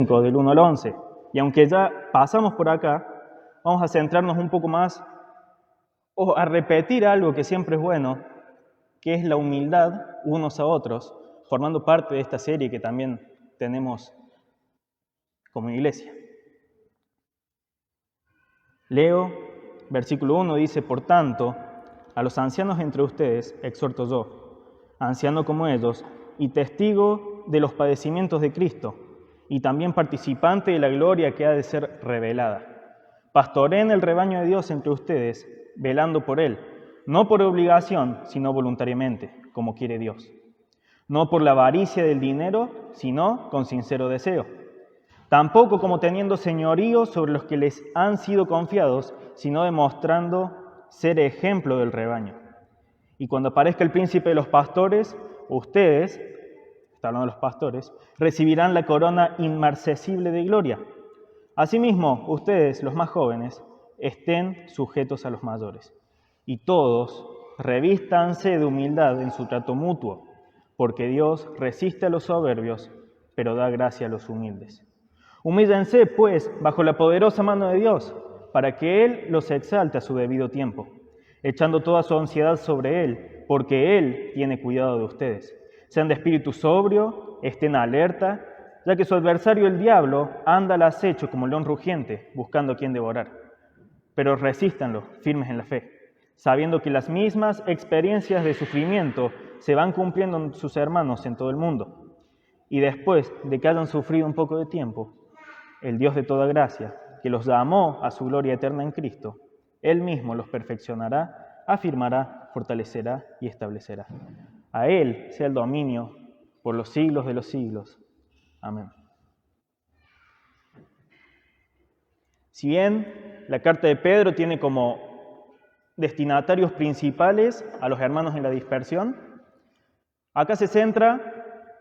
5, del 1 al 11. Y aunque ya pasamos por acá, vamos a centrarnos un poco más o a repetir algo que siempre es bueno, que es la humildad unos a otros, formando parte de esta serie que también tenemos como iglesia. Leo, versículo 1 dice: por tanto, a los ancianos entre ustedes exhorto yo, anciano como ellos, y testigo de los padecimientos de Cristo, y también participante de la gloria que ha de ser revelada. Pastoreen el rebaño de Dios entre ustedes, velando por él, no por obligación, sino voluntariamente, como quiere Dios. No por la avaricia del dinero, sino con sincero deseo. Tampoco como teniendo señorío sobre los que les han sido confiados, sino demostrando ser ejemplo del rebaño. Y cuando aparezca el príncipe de los pastores, ustedes, está hablando de los pastores, recibirán la corona inmarcesible de gloria. Asimismo, ustedes, los más jóvenes, estén sujetos a los mayores. Y todos revístanse de humildad en su trato mutuo, porque Dios resiste a los soberbios, pero da gracia a los humildes. Humíllense, pues, bajo la poderosa mano de Dios, para que Él los exalte a su debido tiempo, echando toda su ansiedad sobre Él, porque Él tiene cuidado de ustedes. Sean de espíritu sobrio, estén alerta, ya que su adversario el diablo anda al acecho como león rugiente, buscando a quien devorar. Pero resístanlo, firmes en la fe, sabiendo que las mismas experiencias de sufrimiento se van cumpliendo en sus hermanos en todo el mundo. Y después de que hayan sufrido un poco de tiempo, el Dios de toda gracia, que los llamó a su gloria eterna en Cristo, Él mismo los perfeccionará, afirmará, fortalecerá y establecerá. A Él sea el dominio por los siglos de los siglos. Amén. Si bien la carta de Pedro tiene como destinatarios principales a los hermanos en la dispersión, acá se centra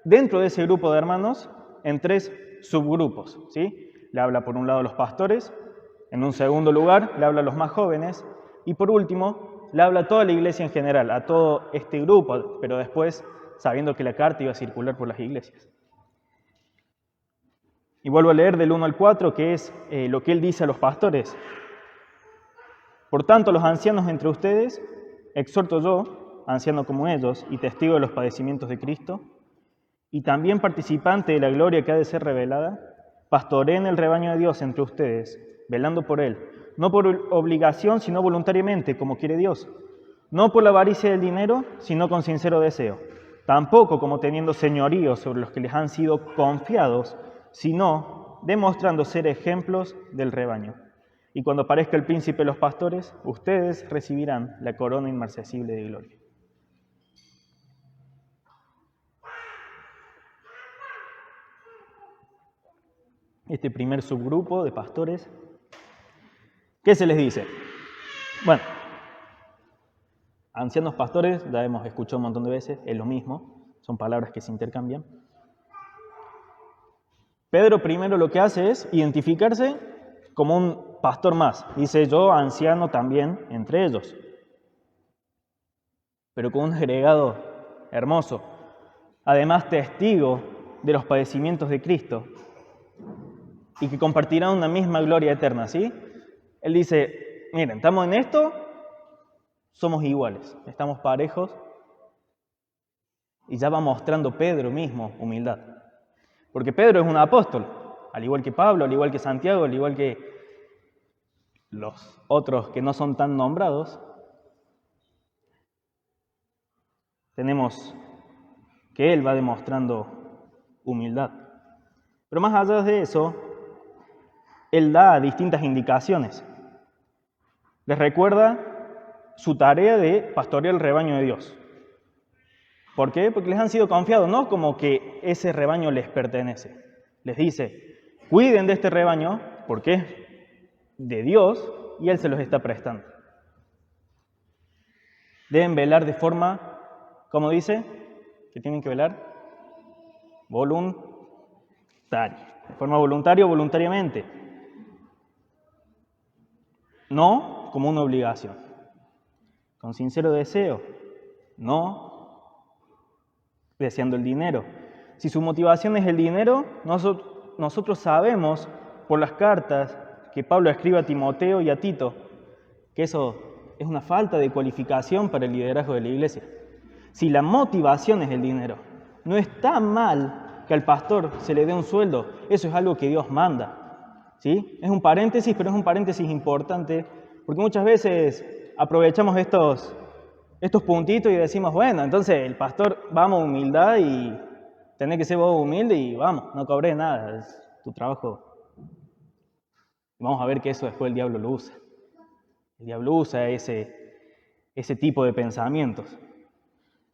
dentro de ese grupo de hermanos en 3 subgrupos, ¿sí? Le habla por un lado a los pastores, en un segundo lugar le habla a los más jóvenes y por último le habla a toda la iglesia en general, a todo este grupo, pero después sabiendo que la carta iba a circular por las iglesias. Y vuelvo a leer del 1 al 4, que es lo que él dice a los pastores. Por tanto, los ancianos entre ustedes, exhorto yo, anciano como ellos y testigo de los padecimientos de Cristo, y también participante de la gloria que ha de ser revelada, pastoreen el rebaño de Dios entre ustedes, velando por él, no por obligación, sino voluntariamente, como quiere Dios, no por la avaricia del dinero, sino con sincero deseo, tampoco como teniendo señorío sobre los que les han sido confiados, sino demostrando ser ejemplos del rebaño. Y cuando aparezca el príncipe de los pastores, ustedes recibirán la corona inmarcesible de gloria. Este primer subgrupo de pastores, ¿qué se les dice? Bueno, ancianos pastores, ya hemos escuchado un montón de veces, es lo mismo, son palabras que se intercambian. Pedro primero lo que hace es identificarse como un pastor más. Dice yo, anciano también entre ellos. Pero con un agregado hermoso. Además, testigo de los padecimientos de Cristo y que compartirán una misma gloria eterna, ¿sí? Él dice, miren, estamos en esto, somos iguales, estamos parejos. Y ya va mostrando Pedro mismo humildad. Porque Pedro es un apóstol, al igual que Pablo, al igual que Santiago, al igual que los otros que no son tan nombrados. Tenemos que él va demostrando humildad. Pero más allá de eso, él da distintas indicaciones. Les recuerda su tarea de pastorear el rebaño de Dios. ¿Por qué? Porque les han sido confiados, no como que ese rebaño les pertenece. Les dice, cuiden de este rebaño porque es de Dios y Él se los está prestando. Deben velar de forma, ¿cómo dice? ¿Que tienen que velar? Voluntaria. De forma voluntaria o voluntariamente. No como una obligación. Con sincero deseo. No deseando el dinero. Si su motivación es el dinero, nosotros sabemos por las cartas que Pablo escribe a Timoteo y a Tito que eso es una falta de cualificación para el liderazgo de la iglesia. Si la motivación es el dinero, no está mal que al pastor se le dé un sueldo, eso es algo que Dios manda, ¿sí? Es un paréntesis, pero es un paréntesis importante, porque muchas veces aprovechamos estos puntitos y decimos, bueno, entonces el pastor, vamos, humildad y tenés que ser vos humilde y vamos, no cobré nada, es tu trabajo. Vamos a ver que eso después el diablo lo usa. El diablo usa ese tipo de pensamientos.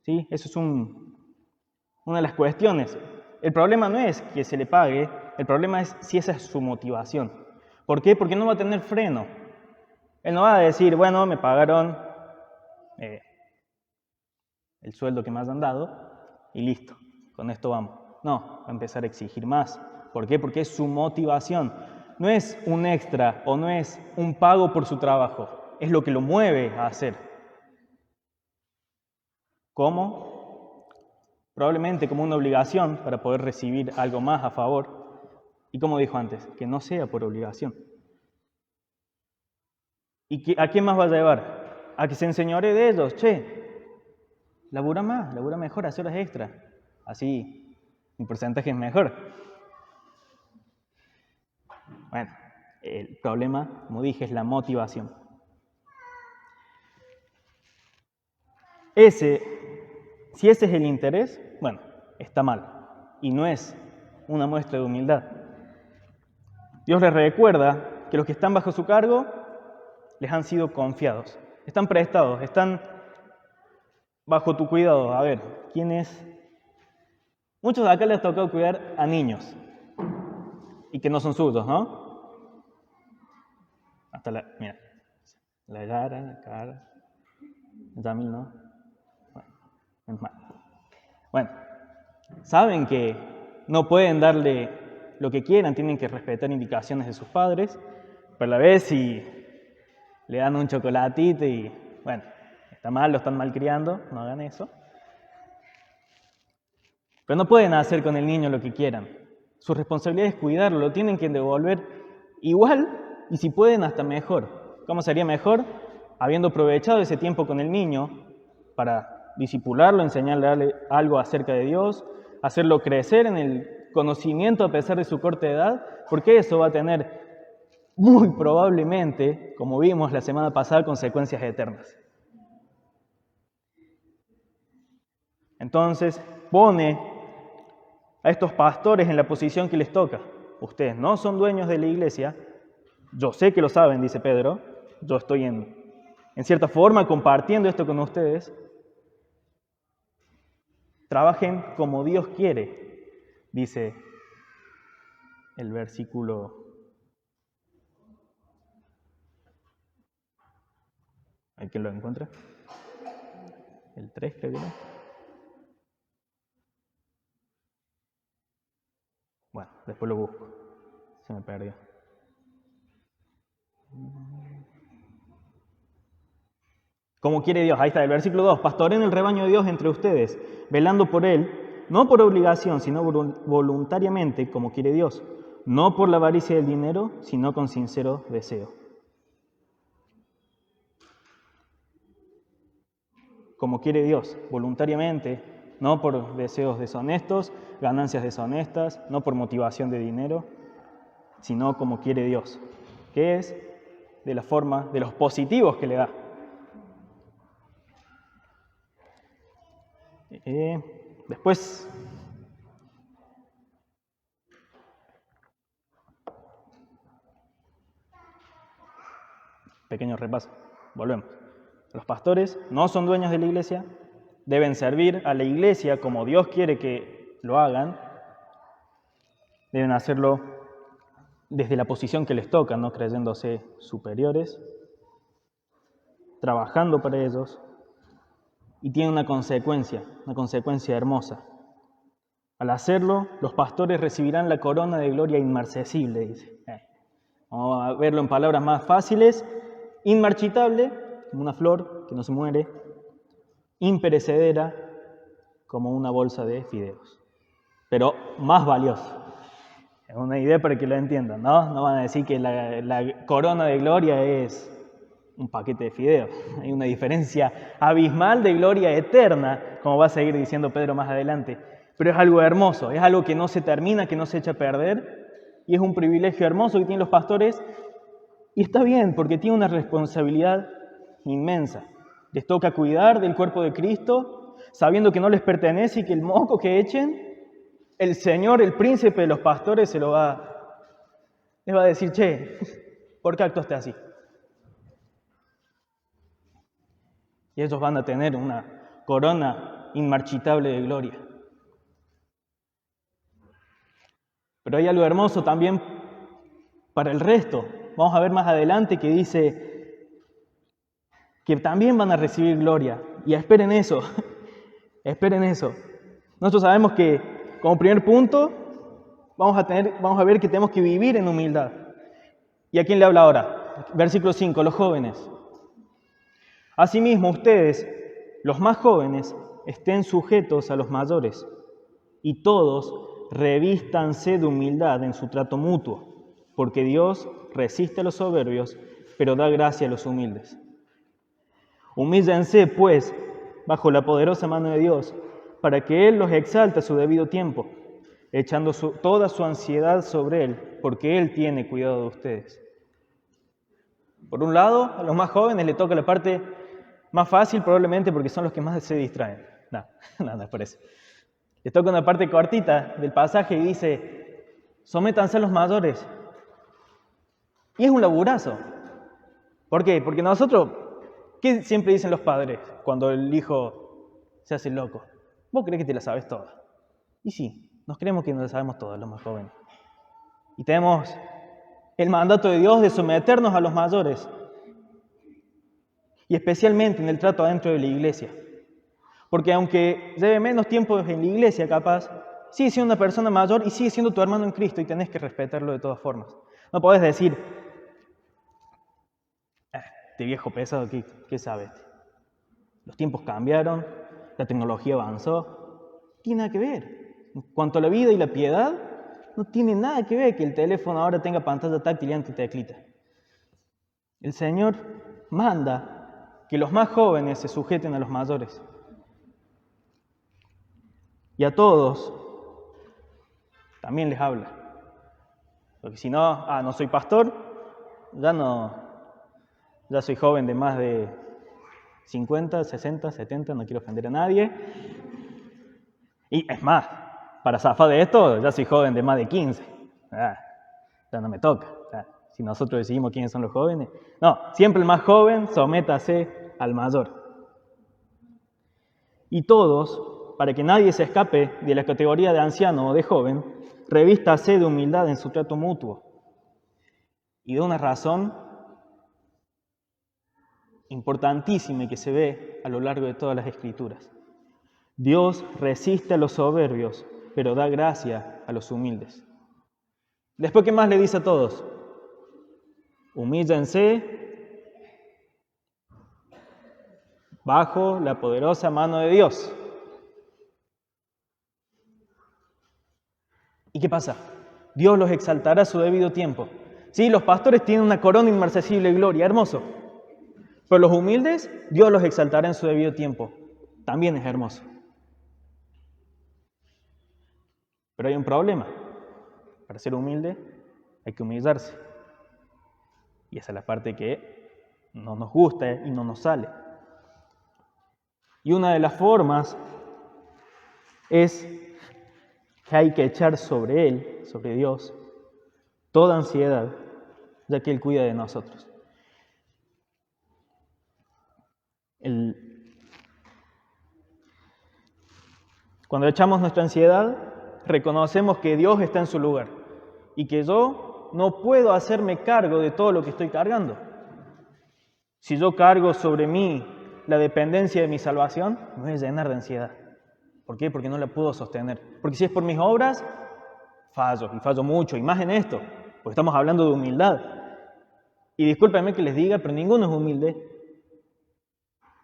¿Sí? Eso es una de las cuestiones. El problema no es que se le pague, el problema es si esa es su motivación. ¿Por qué? Porque no va a tener freno. Él no va a decir, bueno, me pagaron el sueldo que me hayan dado y listo, con esto vamos. No, va a empezar a exigir más. ¿Por qué? Porque es su motivación. No es un extra o no es un pago por su trabajo, es lo que lo mueve a hacer. ¿Cómo? Probablemente como una obligación para poder recibir algo más a favor. Y como dijo antes, que no sea por obligación. ¿Y a quién más va a llevar? A que se enseñore de ellos. Che, labura más, labura mejor, hace horas extras. Así, un porcentaje es mejor. Bueno, el problema, como dije, es la motivación. Si ese es el interés, bueno, está mal. Y no es una muestra de humildad. Dios les recuerda que los que están bajo su cargo les han sido confiados. Están prestados, están bajo tu cuidado. A ver, ¿quién es? Muchos de acá les ha tocado cuidar a niños. Y que no son suyos, ¿no? Hasta mira, la Yara, la Cara, Yamil, ¿no? Bueno, saben que no pueden darle lo que quieran, tienen que respetar indicaciones de sus padres, pero a la vez si le dan un chocolatito y, bueno, está mal, lo están malcriando, no hagan eso. Pero no pueden hacer con el niño lo que quieran. Su responsabilidad es cuidarlo, lo tienen que devolver igual y si pueden hasta mejor. ¿Cómo sería mejor? Habiendo aprovechado ese tiempo con el niño para disipularlo, enseñarle algo acerca de Dios, hacerlo crecer en el conocimiento a pesar de su corta edad, porque eso va a tener muy probablemente, como vimos la semana pasada, consecuencias eternas. Entonces, pone a estos pastores en la posición que les toca. Ustedes no son dueños de la iglesia, yo sé que lo saben, dice Pedro, yo estoy en cierta forma compartiendo esto con ustedes. Trabajen como Dios quiere, dice el versículo. ¿Hay quien lo encuentra? El 3, creo que no. Bueno, después lo busco. Se me perdió. Como quiere Dios, ahí está, el versículo 2. Pastoren el rebaño de Dios entre ustedes, velando por él, no por obligación, sino voluntariamente, como quiere Dios. No por la avaricia del dinero, sino con sincero deseo. Como quiere Dios, voluntariamente, no por deseos deshonestos, ganancias deshonestas, no por motivación de dinero, sino como quiere Dios, que es de la forma, de los positivos que le da. Después, pequeño repaso, volvemos. Los pastores no son dueños de la iglesia, deben servir a la iglesia como Dios quiere que lo hagan, deben hacerlo desde la posición que les toca, no creyéndose superiores, trabajando para ellos, y tiene una consecuencia hermosa. Al hacerlo, los pastores recibirán la corona de gloria inmarcesible, dice. Vamos a verlo en palabras más fáciles. Inmarchitable, como una flor que no se muere. Imperecedera, como una bolsa de fideos. Pero más valiosa. Es una idea para que lo entiendan, ¿no? No van a decir que la corona de gloria es un paquete de fideos. Hay una diferencia abismal de gloria eterna, como va a seguir diciendo Pedro más adelante. Pero es algo hermoso, es algo que no se termina, que no se echa a perder, y es un privilegio hermoso que tienen los pastores, y está bien, porque tiene una responsabilidad inmensa. Les toca cuidar del cuerpo de Cristo, sabiendo que no les pertenece y que el moco que echen, el Señor, el príncipe de los pastores, les va a decir, che, ¿por qué actuaste así? Y ellos van a tener una corona inmarchitable de gloria. Pero hay algo hermoso también para el resto. Vamos a ver más adelante que dice que también van a recibir gloria. Y esperen eso, esperen eso. Nosotros sabemos que, como primer punto, vamos a ver que tenemos que vivir en humildad. ¿Y a quién le habla ahora? Versículo 5, los jóvenes. Asimismo, ustedes, los más jóvenes, estén sujetos a los mayores, y todos revístanse de humildad en su trato mutuo, porque Dios resiste a los soberbios, pero da gracia a los humildes. Humíllense, pues, bajo la poderosa mano de Dios, para que Él los exalte a su debido tiempo, echando toda su ansiedad sobre Él, porque Él tiene cuidado de ustedes. Por un lado, a los más jóvenes le toca la parte más fácil, probablemente porque son los que más se distraen. No es por eso. Les toca una parte cortita del pasaje y dice, sométanse a los mayores. Y es un laburazo. ¿Por qué? Porque nosotros, ¿qué siempre dicen los padres cuando el hijo se hace loco? Vos creés que te la sabes toda. Y sí, nos creemos que nos la sabemos todas, los más jóvenes. Y tenemos el mandato de Dios de someternos a los mayores. Y especialmente en el trato adentro de la iglesia. Porque aunque lleve menos tiempo en la iglesia, capaz, sigue siendo una persona mayor y sigue siendo tu hermano en Cristo y tenés que respetarlo de todas formas. No podés decir, este viejo pesado, ¿qué sabe? Los tiempos cambiaron, la tecnología avanzó. No tiene nada que ver. En cuanto a la vida y la piedad, no tiene nada que ver que el teléfono ahora tenga pantalla táctil y antiteclita. El Señor manda que los más jóvenes se sujeten a los mayores. Y a todos también les habla. Porque si no, no soy pastor, ya soy joven de más de 50, 60, 70, no quiero ofender a nadie. Y es más, para zafar de esto, ya soy joven de más de 15. Ya no me toca. Si nosotros decidimos quiénes son los jóvenes. No, siempre el más joven, sométase al mayor. Y todos, para que nadie se escape de la categoría de anciano o de joven, revístase de humildad en su trato mutuo. Y de una razón importantísima y que se ve a lo largo de todas las Escrituras. Dios resiste a los soberbios, pero da gracia a los humildes. Después, ¿qué más le dice a todos? Humíllense bajo la poderosa mano de Dios. ¿Y qué pasa? Dios los exaltará a su debido tiempo. Sí, los pastores tienen una corona inmarcesible de gloria, hermoso. Pero los humildes, Dios los exaltará en su debido tiempo. También es hermoso. Pero hay un problema. Para ser humilde hay que humillarse. Y esa es la parte que no nos gusta y no nos sale. Y una de las formas es que hay que echar sobre Él, sobre Dios, toda ansiedad, ya que Él cuida de nosotros. Cuando echamos nuestra ansiedad, reconocemos que Dios está en su lugar y que yo no puedo hacerme cargo de todo lo que estoy cargando. Si yo cargo sobre mí la dependencia de mi salvación, me voy a llenar de ansiedad. ¿Por qué? Porque no la puedo sostener. Porque si es por mis obras, fallo, y fallo mucho, y más en esto, porque estamos hablando de humildad. Y discúlpenme que les diga, pero ninguno es humilde.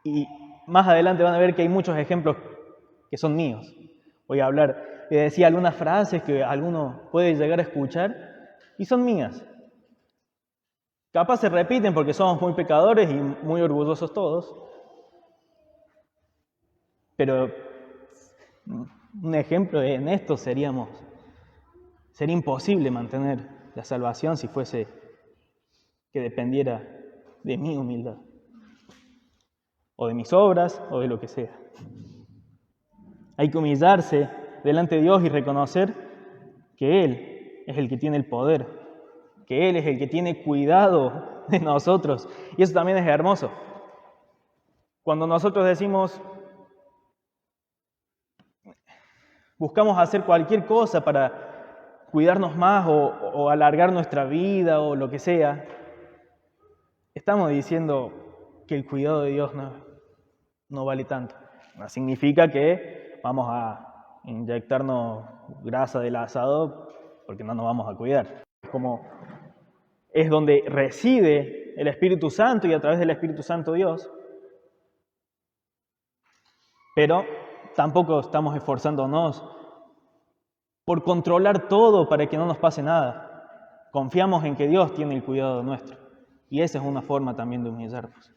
Y más adelante van a ver que hay muchos ejemplos que son míos. Voy a hablar y decía algunas frases que alguno puede llegar a escuchar y son mías. Capaz se repiten porque somos muy pecadores y muy orgullosos todos, pero un ejemplo en esto sería imposible mantener la salvación si fuese que dependiera de mi humildad, o de mis obras, o de lo que sea. Hay que humillarse delante de Dios y reconocer que Él es el que tiene el poder, que Él es el que tiene cuidado de nosotros. Y eso también es hermoso. Cuando nosotros decimos, buscamos hacer cualquier cosa para cuidarnos más o alargar nuestra vida o lo que sea, estamos diciendo que el cuidado de Dios no vale tanto. No significa que vamos a inyectarnos grasa del asado porque no nos vamos a cuidar. Como es donde reside el Espíritu Santo y a través del Espíritu Santo Dios. Pero tampoco estamos esforzándonos por controlar todo para que no nos pase nada. Confiamos en que Dios tiene el cuidado nuestro. Y esa es una forma también de humillarnos.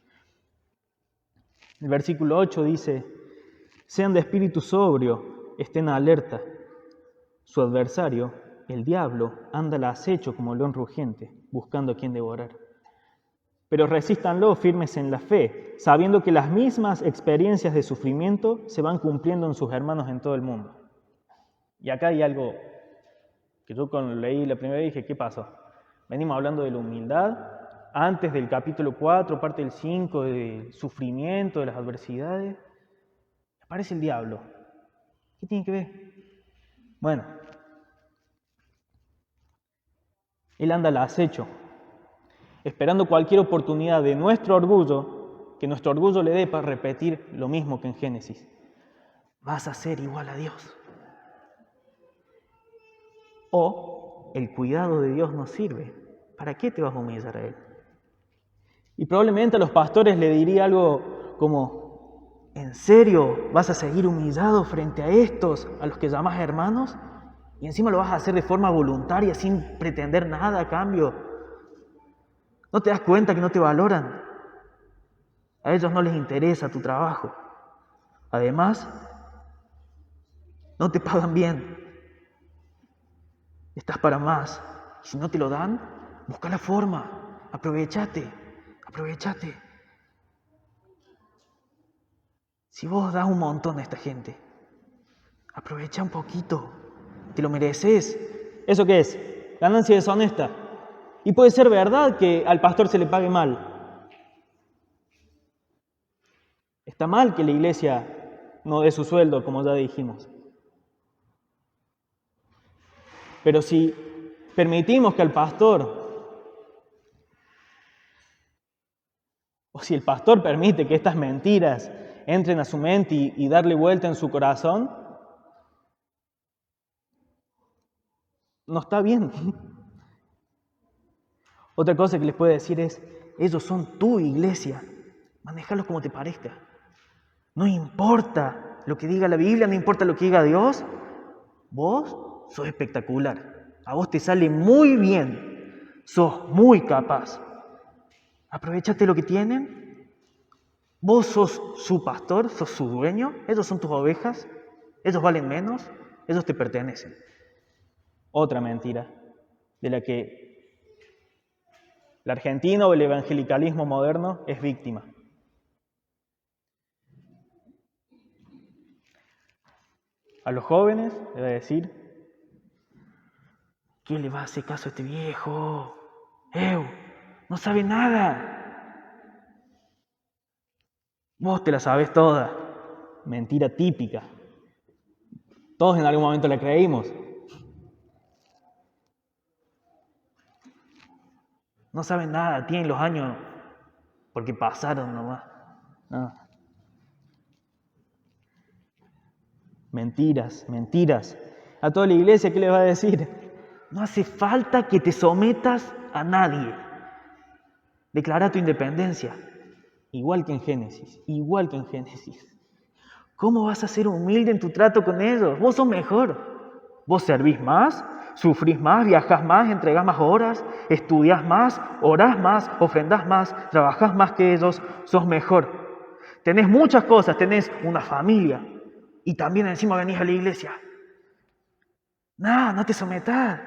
El versículo 8 dice, sean de espíritu sobrio, estén alerta. Su adversario, el diablo, anda al acecho como león rugiente, buscando a quien devorar. Pero resístanlo firmes en la fe, sabiendo que las mismas experiencias de sufrimiento se van cumpliendo en sus hermanos en todo el mundo. Y acá hay algo que yo cuando leí la primera vez dije, ¿qué pasó? Venimos hablando de la humildad, antes del capítulo 4, parte del 5, del sufrimiento, de las adversidades. Aparece el diablo. ¿Qué tiene que ver? Bueno, él anda al acecho, esperando cualquier oportunidad de nuestro orgullo, que nuestro orgullo le dé para repetir lo mismo que en Génesis. Vas a ser igual a Dios. O el cuidado de Dios nos sirve. ¿Para qué te vas a humillar a Él? Y probablemente a los pastores le diría algo como, ¿en serio vas a seguir humillado frente a estos, a los que llamas hermanos? Y encima lo vas a hacer de forma voluntaria, sin pretender nada a cambio. ¿No te das cuenta que no te valoran? A ellos no les interesa tu trabajo. Además, no te pagan bien. Estás para más. Si no te lo dan, busca la forma. Aprovechate. Si vos das un montón a esta gente, aprovecha un poquito. Te lo mereces. ¿Eso qué es? Ganancia deshonesta. Y puede ser verdad que al pastor se le pague mal. Está mal que la iglesia no dé su sueldo, como ya dijimos. Pero si permitimos que al pastor, o si el pastor permite que estas mentiras entren a su mente y darle vuelta en su corazón, no está bien. Otra cosa que les puedo decir es, ellos son tu iglesia, manéjalos como te parezca. No importa lo que diga la Biblia, no importa lo que diga Dios, vos sos espectacular, a vos te sale muy bien, sos muy capaz. Aprovechate lo que tienen, vos sos su pastor, sos su dueño, ellos son tus ovejas, ellos valen menos, ellos te pertenecen. Otra mentira de la que el argentino o el evangelicalismo moderno es víctima. A los jóvenes le va a decir, ¿qué le va a hacer caso a este viejo? No sabe nada. Vos te la sabés toda. Mentira típica. Todos en algún momento la creímos. No saben nada, tienen los años porque pasaron nomás. No. Mentiras. A toda la iglesia, ¿qué les va a decir? No hace falta que te sometas a nadie. Declara tu independencia. Igual que en Génesis. ¿Cómo vas a ser humilde en tu trato con ellos? Vos sos mejor. Vos servís más, sufrís más, viajás más, entregás más horas, estudiás más, orás más, ofrendás más, trabajás más que ellos, sos mejor. Tenés muchas cosas, tenés una familia y también encima venís a la iglesia. No te sometás.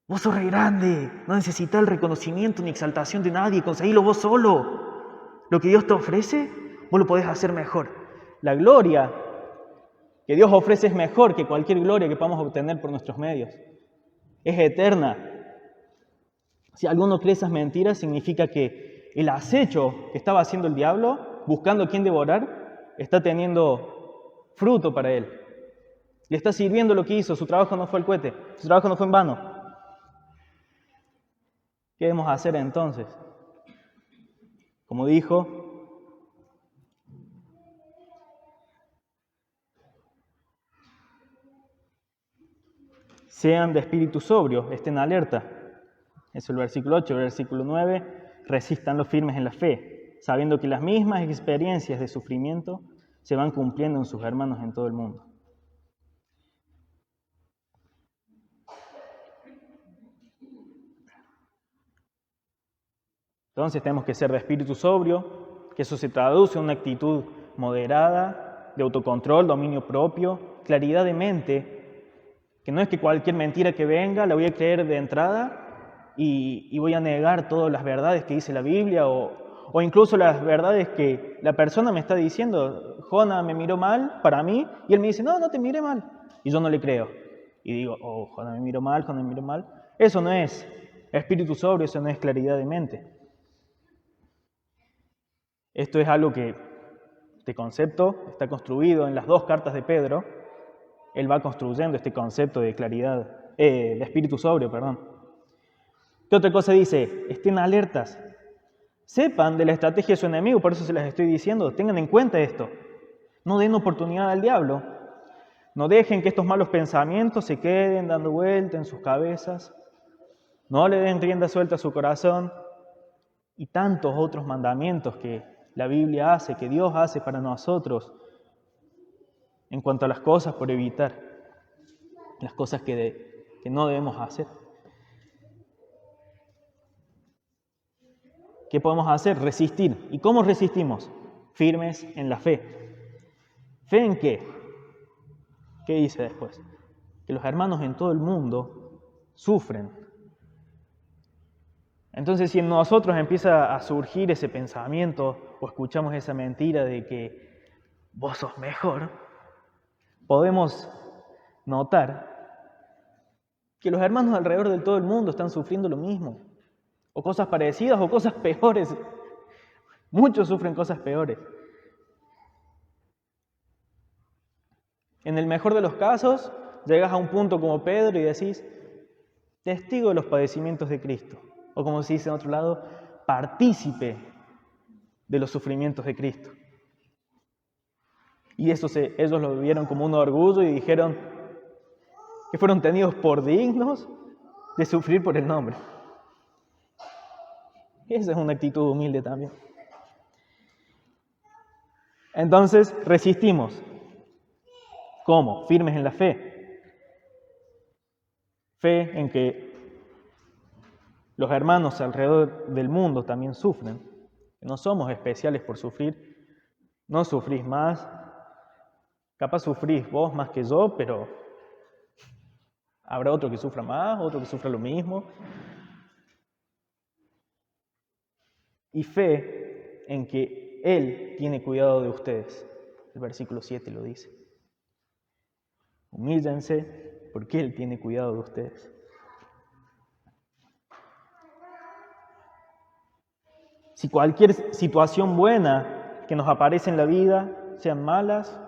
Vos sos re grande, no necesitas el reconocimiento ni exaltación de nadie, conseguilo vos solo. Lo que Dios te ofrece, vos lo podés hacer mejor. La gloria que Dios ofrece es mejor que cualquier gloria que podamos obtener por nuestros medios. Es eterna. Si alguno cree esas mentiras, significa que el acecho que estaba haciendo el diablo, buscando a quién devorar, está teniendo fruto para él. Le está sirviendo lo que hizo, su trabajo no fue el cohete, su trabajo no fue en vano. ¿Qué debemos hacer entonces? Como dijo, sean de espíritu sobrio, estén alerta. Eso es el versículo 8. El versículo 9, resistan los firmes en la fe, sabiendo que las mismas experiencias de sufrimiento se van cumpliendo en sus hermanos en todo el mundo. Entonces tenemos que ser de espíritu sobrio, que eso se traduce en una actitud moderada, de autocontrol, dominio propio, claridad de mente, que no es que cualquier mentira que venga la voy a creer de entrada y voy a negar todas las verdades que dice la Biblia o incluso las verdades que la persona me está diciendo. Jona me miró mal para mí y él me dice, no te miré mal. Y yo no le creo. Y digo, Jona me miró mal, Jona me miró mal. Eso no es espíritu sobrio, eso no es claridad de mente. Esto es algo que, este concepto, está construido en las dos cartas de Pedro. Él va construyendo este concepto de claridad, de espíritu sobrio, perdón. ¿Qué otra cosa dice? Estén alertas. Sepan de la estrategia de su enemigo, por eso se las estoy diciendo. Tengan en cuenta esto. No den oportunidad al diablo. No dejen que estos malos pensamientos se queden dando vuelta en sus cabezas. No le den rienda suelta a su corazón. Y tantos otros mandamientos que la Biblia hace, que Dios hace para nosotros en cuanto a las cosas por evitar, las cosas que no debemos hacer. ¿Qué podemos hacer? Resistir. ¿Y cómo resistimos? Firmes en la fe. ¿Fe en qué? ¿Qué dice después? Que los hermanos en todo el mundo sufren. Entonces, si en nosotros empieza a surgir ese pensamiento o escuchamos esa mentira de que vos sos mejor, podemos notar que los hermanos alrededor de todo el mundo están sufriendo lo mismo, o cosas parecidas o cosas peores. Muchos sufren cosas peores. En el mejor de los casos, llegas a un punto como Pedro y decís, testigo de los padecimientos de Cristo. O como se dice en otro lado, partícipe de los sufrimientos de Cristo. Y eso ellos lo vieron como un orgullo y dijeron que fueron tenidos por dignos de sufrir por el nombre. Esa es una actitud humilde también. Entonces, resistimos. ¿Cómo? Firmes en la fe. Fe en que los hermanos alrededor del mundo también sufren. No somos especiales por sufrir. No sufrís más. Capaz sufrís vos más que yo, pero habrá otro que sufra más, otro que sufra lo mismo. Y fe en que Él tiene cuidado de ustedes. El versículo 7 lo dice. Humíllense porque Él tiene cuidado de ustedes. Si cualquier situación buena que nos aparece en la vida, sean malas,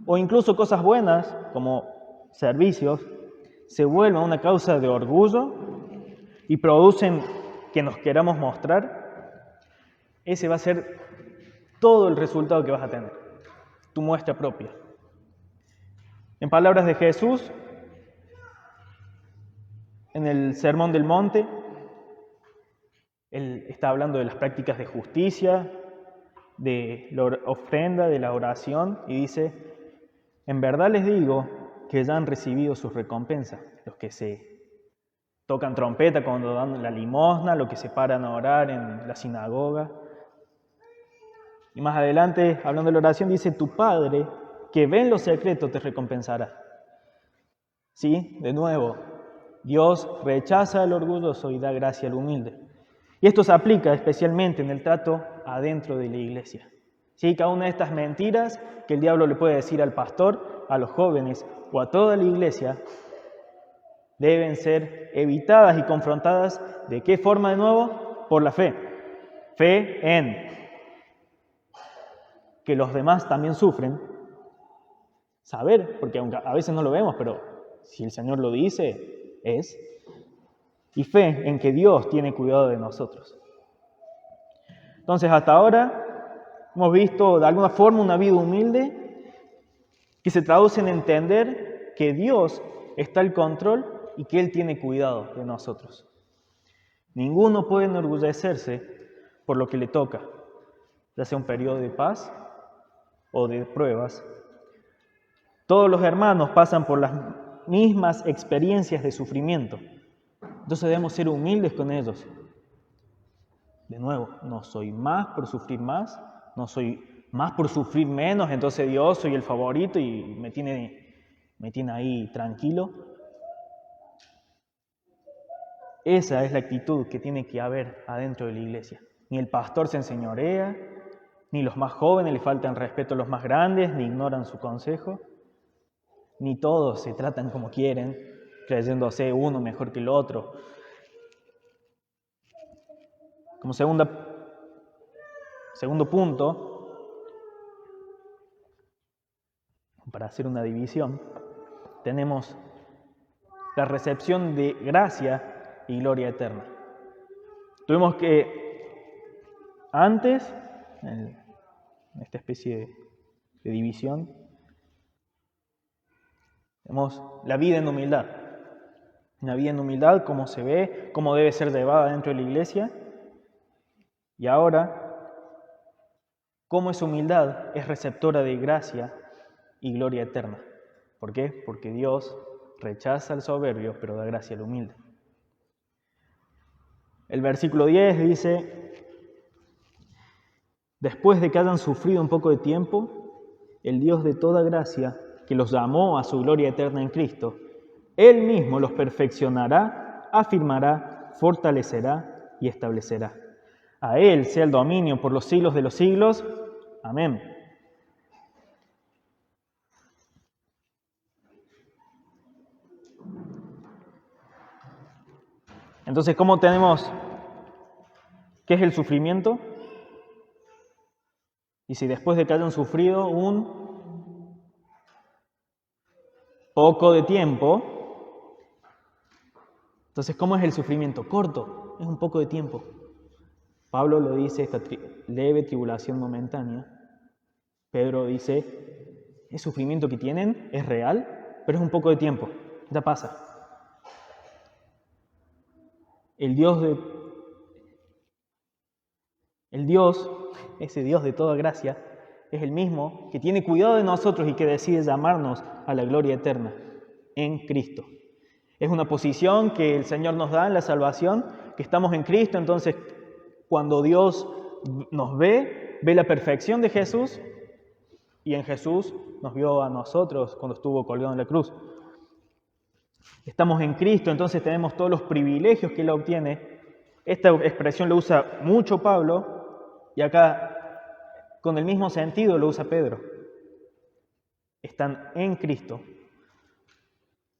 o incluso cosas buenas, como servicios, se vuelven una causa de orgullo y producen que nos queramos mostrar, ese va a ser todo el resultado que vas a tener, tu muestra propia. En palabras de Jesús, en el Sermón del Monte, Él está hablando de las prácticas de justicia, de la ofrenda, de la oración, y dice, en verdad les digo que ya han recibido sus recompensas, los que se tocan trompeta cuando dan la limosna, los que se paran a orar en la sinagoga. Y más adelante, hablando de la oración, dice, tu Padre, que ve en lo secreto, te recompensará. ¿Sí? De nuevo, Dios rechaza al orgulloso y da gracia al humilde. Y esto se aplica especialmente en el trato adentro de la iglesia. ¿Sí? Cada una de estas mentiras que el diablo le puede decir al pastor, a los jóvenes o a toda la iglesia, deben ser evitadas y confrontadas. ¿De qué forma de nuevo? Por la fe. Fe en que los demás también sufren. Saber, porque aunque a veces no lo vemos, pero si el Señor lo dice, es. Y fe en que Dios tiene cuidado de nosotros. Entonces, hasta ahora hemos visto de alguna forma una vida humilde que se traduce en entender que Dios está al control y que Él tiene cuidado de nosotros. Ninguno puede enorgullecerse por lo que le toca, ya sea un periodo de paz o de pruebas. Todos los hermanos pasan por las mismas experiencias de sufrimiento. Entonces debemos ser humildes con ellos. De nuevo, no soy más por sufrir más, no soy más por sufrir menos, entonces Dios soy el favorito y me tiene ahí tranquilo. Esa es la actitud que tiene que haber adentro de la iglesia. Ni el pastor se enseñorea, ni los más jóvenes le faltan respeto a los más grandes, ni ignoran su consejo, ni todos se tratan como quieren, creyéndose uno mejor que el otro. Como segundo punto, para hacer una división, tenemos la recepción de gracia y gloria eterna. Tuvimos que antes, en esta especie de división, tenemos la vida en humildad. Una vida en humildad, cómo se ve, cómo debe ser llevada dentro de la iglesia. Y ahora, cómo esa humildad es receptora de gracia y gloria eterna. ¿Por qué? Porque Dios rechaza al soberbio, pero da gracia al humilde. El versículo 10 dice, después de que hayan sufrido un poco de tiempo, el Dios de toda gracia, que los llamó a su gloria eterna en Cristo, Él mismo los perfeccionará, afirmará, fortalecerá y establecerá. A Él sea el dominio por los siglos de los siglos. Amén. Entonces, ¿cómo tenemos qué es el sufrimiento? Y si después de que hayan sufrido un poco de tiempo, entonces, ¿cómo es el sufrimiento? Corto, es un poco de tiempo. Pablo lo dice, esta leve tribulación momentánea. Pedro dice, el sufrimiento que tienen es real, pero es un poco de tiempo, ya pasa. El Dios, ese Dios de toda gracia, es el mismo que tiene cuidado de nosotros y que decide llamarnos a la gloria eterna en Cristo. Es una posición que el Señor nos da en la salvación, que estamos en Cristo, entonces cuando Dios nos ve la perfección de Jesús y en Jesús nos vio a nosotros cuando estuvo colgado en la cruz. Estamos en Cristo, entonces tenemos todos los privilegios que Él obtiene. Esta expresión la usa mucho Pablo y acá con el mismo sentido lo usa Pedro. Están en Cristo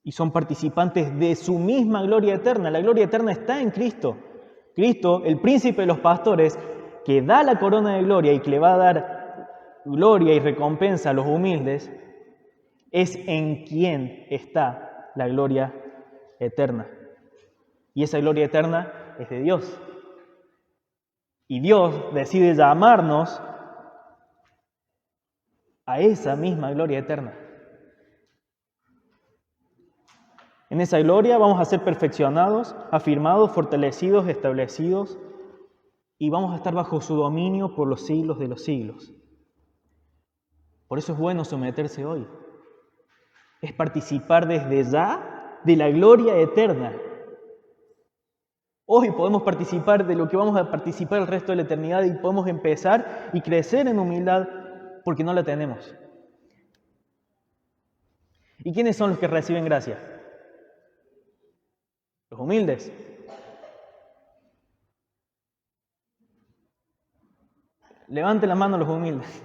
y son participantes de su misma gloria eterna. La gloria eterna está en Cristo. Cristo, el príncipe de los pastores, que da la corona de gloria y que le va a dar gloria y recompensa a los humildes, es en quien está la gloria eterna. Y esa gloria eterna es de Dios. Y Dios decide llamarnos a esa misma gloria eterna. En esa gloria vamos a ser perfeccionados, afirmados, fortalecidos, establecidos y vamos a estar bajo su dominio por los siglos de los siglos. Por eso es bueno someterse hoy. es participar desde ya de la gloria eterna. Hoy podemos participar de lo que vamos a participar el resto de la eternidad y podemos empezar y crecer en humildad porque no la tenemos. ¿Y quiénes son los que reciben gracia? Los humildes. Levanten la mano los humildes.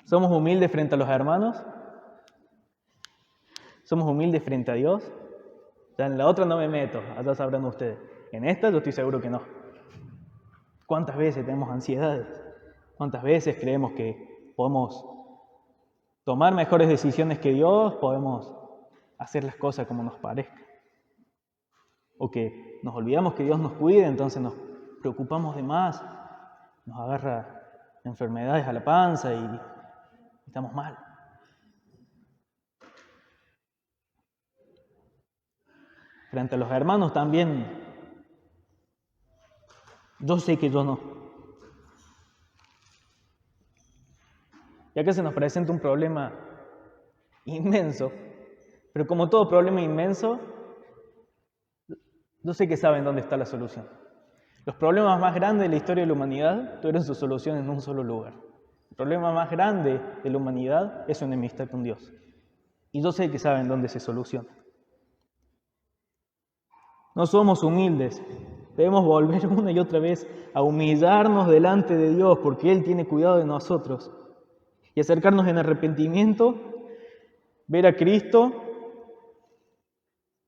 ¿Somos humildes frente a los hermanos? ¿Somos humildes frente a Dios? O sea, en la otra no me meto, allá sabrán ustedes. En esta yo estoy seguro que no. ¿Cuántas veces tenemos ansiedades? ¿Cuántas veces creemos que podemos tomar mejores decisiones que Dios? Podemos hacer las cosas como nos parezca. O que nos olvidamos que Dios nos cuide, entonces nos preocupamos de más, nos agarra enfermedades a la panza y estamos mal. Frente a los hermanos también, yo sé que yo no. Y acá se nos presenta un problema inmenso, pero como todo problema inmenso, yo sé que saben dónde está la solución. Los problemas más grandes de la historia de la humanidad tuvieron su solución en un solo lugar. El problema más grande de la humanidad es su enemistad con Dios. Y yo sé que saben dónde se soluciona. No somos humildes. Debemos volver una y otra vez a humillarnos delante de Dios porque Él tiene cuidado de nosotros. Y acercarnos en arrepentimiento, ver a Cristo,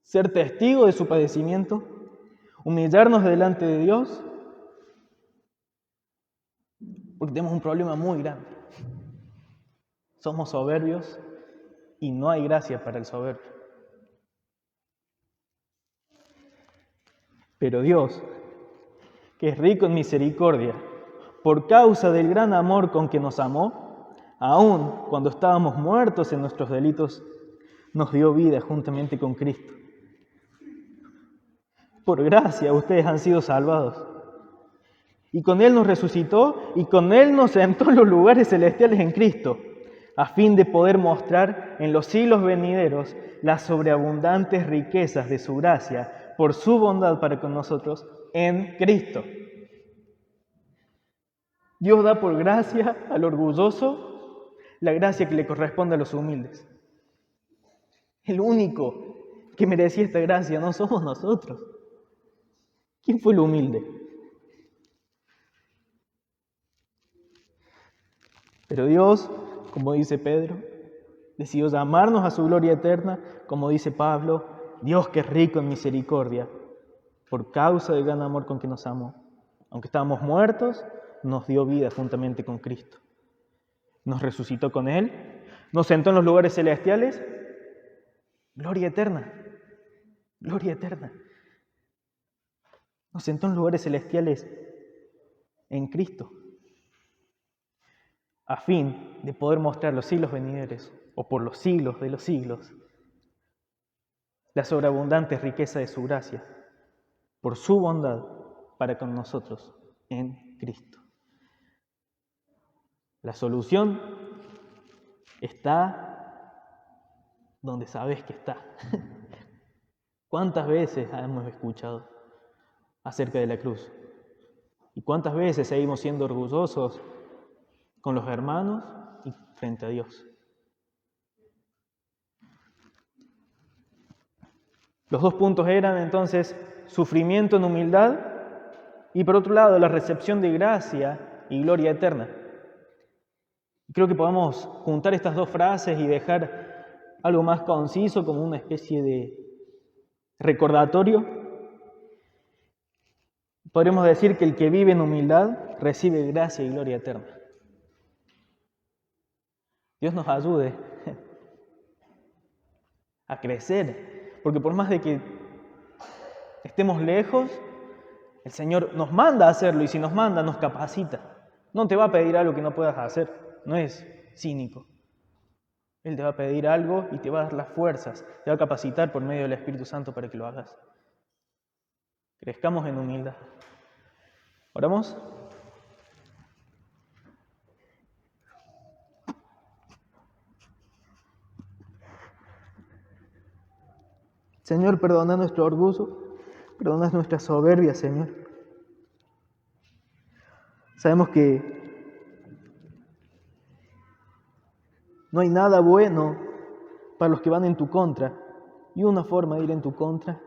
ser testigo de su padecimiento, humillarnos delante de Dios, porque tenemos un problema muy grande. Somos soberbios y no hay gracia para el soberbio. Pero Dios, que es rico en misericordia, por causa del gran amor con que nos amó, aun cuando estábamos muertos en nuestros delitos, nos dio vida juntamente con Cristo. Por gracia ustedes han sido salvados. Y con Él nos resucitó y con Él nos sentó en los lugares celestiales en Cristo, a fin de poder mostrar en los siglos venideros las sobreabundantes riquezas de su gracia por su bondad para con nosotros en Cristo. Dios da por gracia al orgulloso la gracia que le corresponde a los humildes. El único que merecía esta gracia no somos nosotros. ¿Quién fue el humilde? Pero Dios, como dice Pedro, decidió llamarnos a su gloria eterna, como dice Pablo, Dios que es rico en misericordia, por causa del gran amor con que nos amó. Aunque estábamos muertos, nos dio vida juntamente con Cristo. Nos resucitó con Él, nos sentó en los lugares celestiales. Gloria eterna, gloria eterna. Nos sentó en lugares celestiales en Cristo, a fin de poder mostrar los siglos venideros, o por los siglos de los siglos, la sobreabundante riqueza de su gracia, por su bondad para con nosotros en Cristo. La solución está donde sabes que está. ¿Cuántas veces hemos escuchado acerca de la cruz? ¿Y cuántas veces seguimos siendo orgullosos con los hermanos y frente a Dios? Los dos puntos eran entonces sufrimiento en humildad y por otro lado la recepción de gracia y gloria eterna. Creo que podemos juntar estas dos frases y dejar algo más conciso como una especie de recordatorio. Podríamos decir que el que vive en humildad recibe gracia y gloria eterna. Dios nos ayude a crecer, porque por más de que estemos lejos, el Señor nos manda a hacerlo y si nos manda, nos capacita. No te va a pedir algo que no puedas hacer, no es cínico. Él te va a pedir algo y te va a dar las fuerzas, te va a capacitar por medio del Espíritu Santo para que lo hagas. Crezcamos en humildad. ¿Oramos? Señor, perdona nuestro orgullo, perdona nuestra soberbia, Señor. Sabemos que no hay nada bueno para los que van en tu contra. Y una forma de ir en tu contra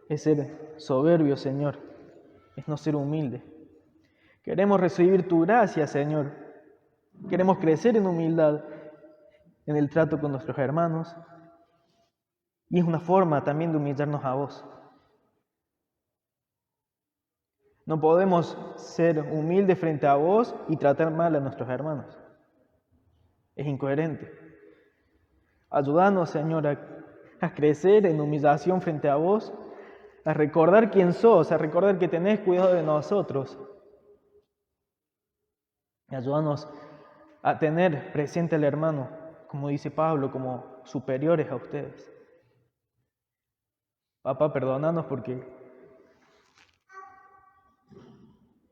es ser soberbio, Señor. Es no ser humilde. Queremos recibir tu gracia, Señor. Queremos crecer en humildad en el trato con nuestros hermanos. Y es una forma también de humillarnos a vos. No podemos ser humildes frente a vos y tratar mal a nuestros hermanos. Es incoherente. Ayúdanos, Señor, a crecer en humillación frente a vos, a recordar quién sos, a recordar que tenés cuidado de nosotros. Y ayúdanos a tener presente al hermano, como dice Pablo, como superiores a ustedes. Papá, perdónanos porque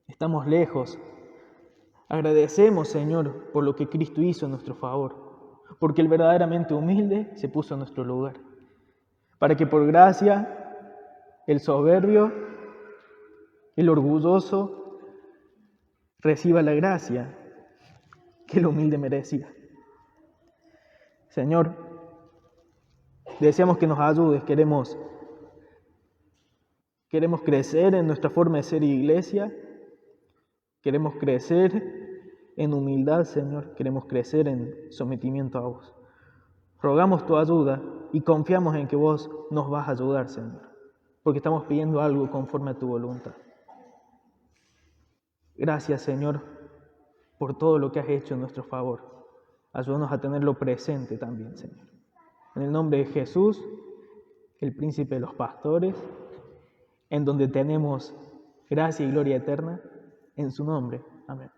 estamos lejos. Agradecemos, Señor, por lo que Cristo hizo en nuestro favor, porque el verdaderamente humilde se puso en nuestro lugar, para que por gracia el soberbio, el orgulloso, reciba la gracia que el humilde merecía. Señor, deseamos que nos ayudes, queremos crecer en nuestra forma de ser iglesia, queremos crecer en humildad, Señor, queremos crecer en sometimiento a vos. Rogamos tu ayuda y confiamos en que vos nos vas a ayudar, Señor, porque estamos pidiendo algo conforme a tu voluntad. Gracias, Señor, por todo lo que has hecho en nuestro favor. Ayúdanos a tenerlo presente también, Señor. En el nombre de Jesús, el príncipe de los pastores, en donde tenemos gracia y gloria eterna, en su nombre. Amén.